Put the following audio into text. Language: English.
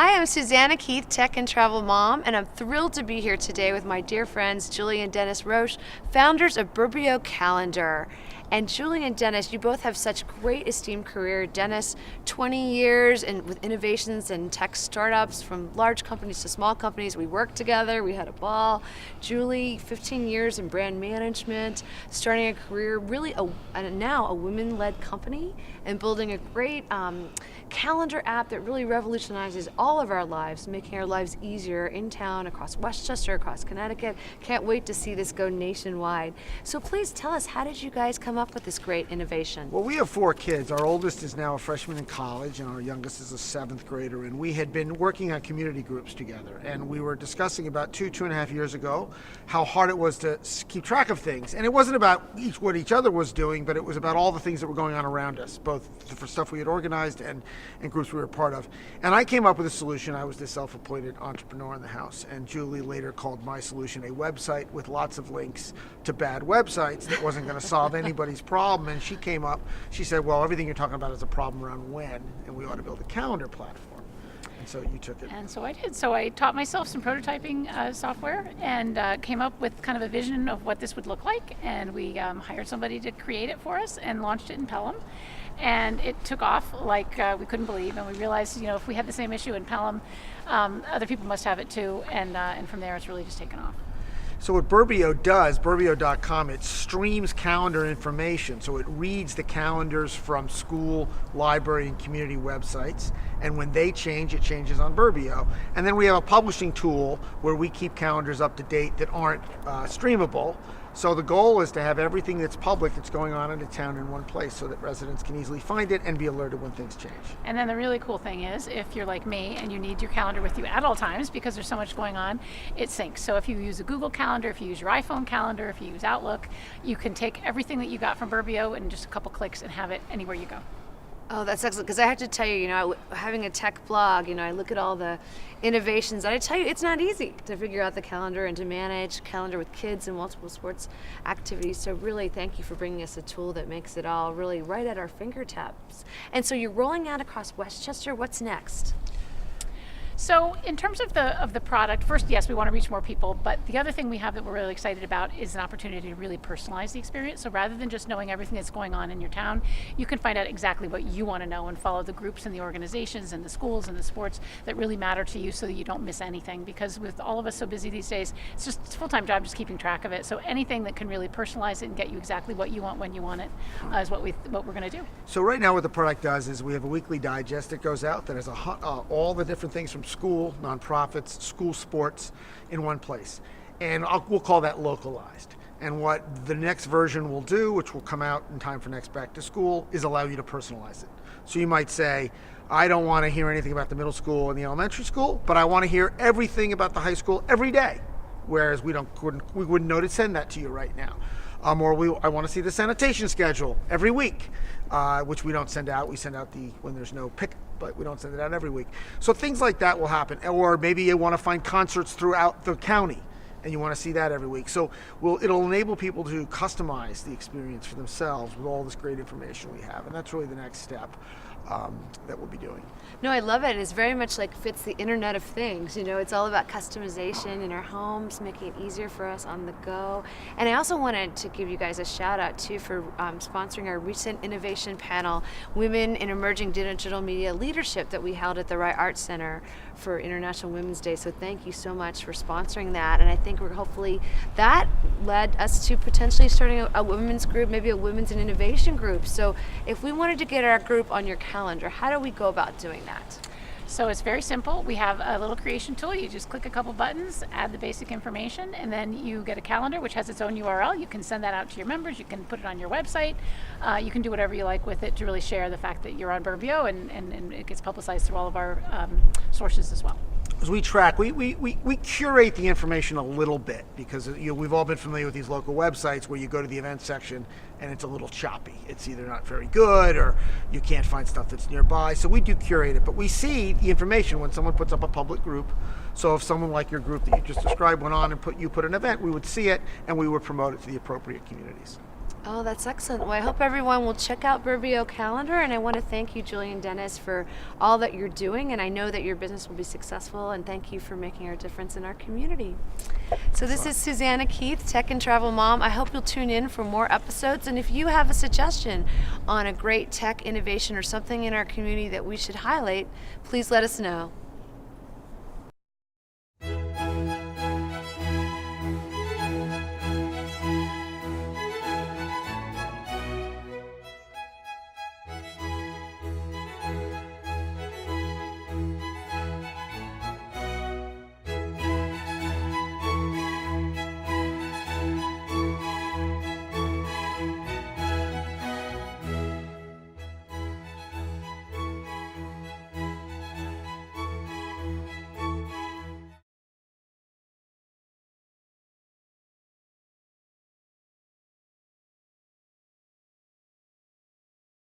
Hi, I'm Susanna Keith, Tech and Travel Mom, and I'm thrilled to be here today with my dear friends Julie and Dennis Roche, founders of Burbio Calendar. And Julie and Dennis, you both have such great esteemed career. Dennis, 20 years and with innovations and tech startups from large companies to small companies. We worked together, we had a ball. Julie, 15 years in brand management, starting a career, really now a women-led company and building a great calendar app that really revolutionizes all of our lives, making our lives easier in town, across Westchester, across Connecticut. Can't wait to see this go nationwide. So please tell us, how did you guys come up with this great innovation? Well, we have 4 kids. Our oldest is now a freshman in college, and our youngest is a 7th grader. And we had been working on community groups together. And we were discussing about 2.5 years ago how hard it was to keep track of things. And it wasn't about what each other was doing, but it was about all the things that were going on around us, both for stuff we had organized and groups we were part of. And I came up with a solution. I was the self-appointed entrepreneur in the house. And Julie later called my solution a website with lots of links to bad websites that wasn't going to solve anybody's problem. And she came up, she said, well, everything you're talking about is a problem around when, and we ought to build a calendar platform. And so you took it. And so I did. So I taught myself some prototyping software and came up with kind of a vision of what this would look like. And we hired somebody to create it for us and launched it in Pelham. And it took off like we couldn't believe. And we realized, if we had the same issue in Pelham, other people must have it too. And from there, it's really just taken off. So what Burbio does, Burbio.com, it streams calendar information. So it reads the calendars from school, library, and community websites. And when they change, it changes on Burbio. And then we have a publishing tool where we keep calendars up to date that aren't streamable. So the goal is to have everything that's public that's going on in a town in one place so that residents can easily find it and be alerted when things change. And then the really cool thing is, if you're like me and you need your calendar with you at all times because there's so much going on, it syncs. So if you use a Google Calendar, if you use your iPhone calendar, if you use Outlook, you can take everything that you got from Burbio in just a couple clicks and have it anywhere you go. Oh, that's excellent, because I have to tell you, having a tech blog, I look at all the innovations, and I tell you, it's not easy to figure out the calendar and to manage calendar with kids and multiple sports activities. So really, thank you for bringing us a tool that makes it all really right at our fingertips. And so you're rolling out across Westchester. What's next? So in terms of the product, first, yes, we want to reach more people, but the other thing we have that we're really excited about is an opportunity to really personalize the experience. So rather than just knowing everything that's going on in your town, you can find out exactly what you want to know and follow the groups and the organizations and the schools and the sports that really matter to you so that you don't miss anything. Because with all of us so busy these days, it's a full-time job just keeping track of it. So anything that can really personalize it and get you exactly what you want when you want it is what we're going to do. So right now what the product does is we have a weekly digest that goes out that has all the different things from school, nonprofits, school sports in one place. And we'll call that localized. And what the next version will do, which will come out in time for next back to school, is allow you to personalize it. So you might say, I don't want to hear anything about the middle school and the elementary school, but I want to hear everything about the high school every day. Whereas we wouldn't know to send that to you right now. I want to see the sanitation schedule every week, which we don't send out. We send out when there's no pick, but we don't send it out every week. So things like that will happen. Or maybe you want to find concerts throughout the county and you want to see that every week. So it'll enable people to customize the experience for themselves with all this great information we have. And that's really the next step that we'll be doing. No, I love it. It's very much fits the Internet of Things. It's all about customization in our homes, making it easier for us on the go. And I also wanted to give you guys a shout out too for sponsoring our recent innovation panel, Women in Emerging Digital Media Leadership, that we held at the Wright Arts Center for International Women's Day. So thank you so much for sponsoring that. And I think hopefully that led us to potentially starting a women's group, maybe a women's and innovation group. So if we wanted to get our group on your calendar, how do we go about doing that? So it's very simple. We have a little creation tool. You just click a couple buttons, add the basic information, and then you get a calendar which has its own URL. You can send that out to your members. You can put it on your website. You can do whatever you like with it to really share the fact that you're on Burbio, and it gets publicized through all of our sources as well. As we track, we curate the information a little bit because we've all been familiar with these local websites where you go to the events section and it's a little choppy. It's either not very good or you can't find stuff that's nearby. So we do curate it, but we see the information when someone puts up a public group. So if someone like your group that you just described went on and put an event, we would see it and we would promote it to the appropriate communities. Oh, that's excellent. Well, I hope everyone will check out Burbio Calendar, and I want to thank you, Julie and Dennis, for all that you're doing, and I know that your business will be successful, and thank you for making a difference in our community. So this is Susanna Keith, Tech and Travel Mom. I hope you'll tune in for more episodes, and if you have a suggestion on a great tech innovation or something in our community that we should highlight, please let us know.